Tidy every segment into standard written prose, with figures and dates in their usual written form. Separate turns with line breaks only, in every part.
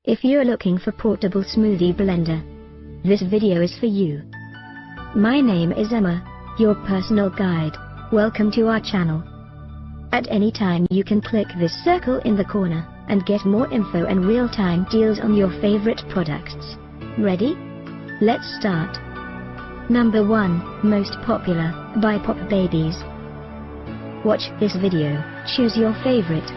If you're looking for portable smoothie blender, this video is for you. My name is Emma, your personal guide. Welcome to our channel. At any time you can click this circle in the corner, and get more info and real-time deals on your favorite products. Ready? Let's start. Number 1, most popular, by Pop Babies. Watch this video, choose your favorite.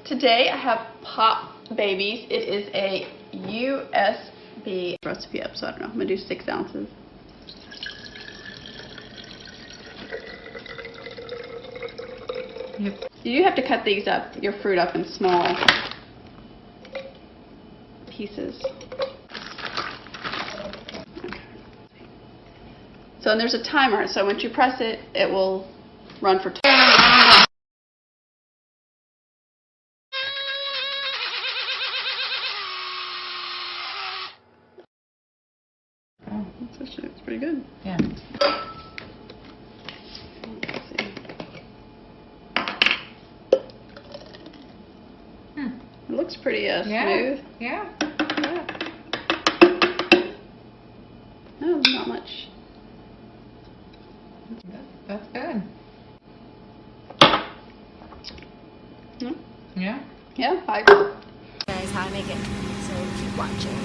Today I have Pop Babies. It is a USB recipe up, so I don't know. I'm gonna do 6 ounces. You do have to cut these up, your fruit up in small pieces. Okay. So and there's a timer, so once you press it, it will run for 2 minutes.
Oh,
It's pretty good.
yeah.
Let's see. It looks pretty smooth.
Yeah.
Yeah. No, not much.
That's good.
No?
Yeah.
Yeah, I
Guys, how I make it, so keep watching.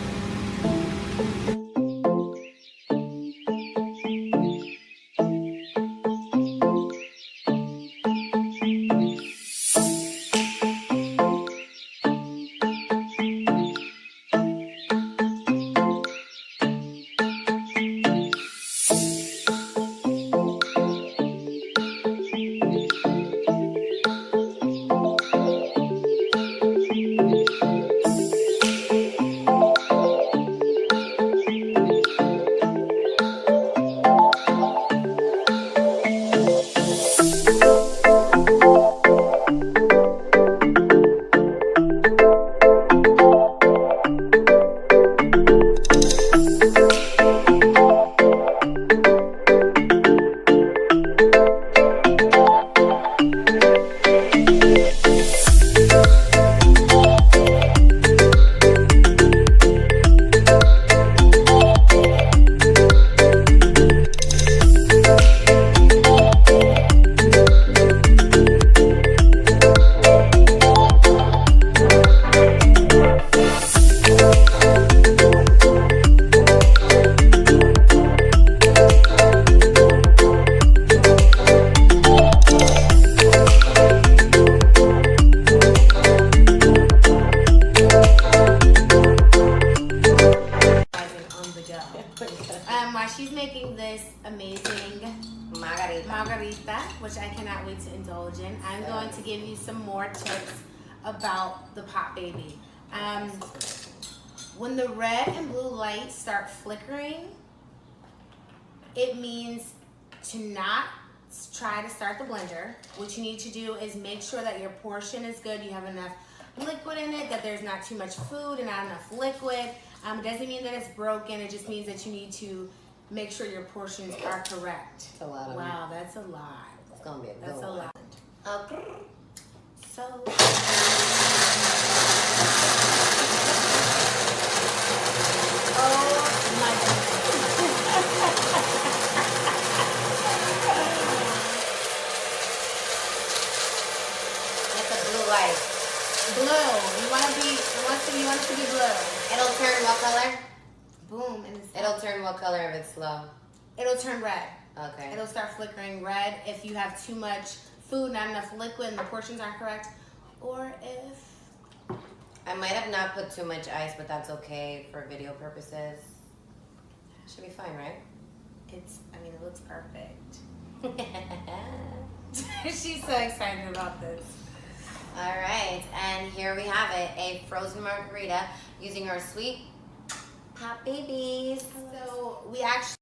While she's making this amazing margarita, which I cannot wait to indulge in, I'm going to give you some more tips about the Pop Baby. When the red and blue lights start flickering, it means to not try to start the blender. What you need to do is make sure that your portion is good, you have enough liquid in it, that there's not too much food and not enough liquid. It doesn't mean that it's broken, it just means that you need to make sure your portions are correct.
That's a lot of
Wow, that's a lot.
It's gonna be a good
That's a
one.
lot. So oh my goodness.
It's a blue light.
Blue. You want it to be blue.
It'll turn what color?
Boom. And
It'll turn what color if it's slow?
it'll turn red.
Okay.
It'll start flickering red if you have too much food, not enough liquid, and the portions aren't correct. Or if...
I might have not put too much ice, but that's okay for video purposes. Should be fine, right?
it looks perfect. She's so excited about this.
All right, and here we have it, a frozen margarita using our sweet Pop Babies.
So we actually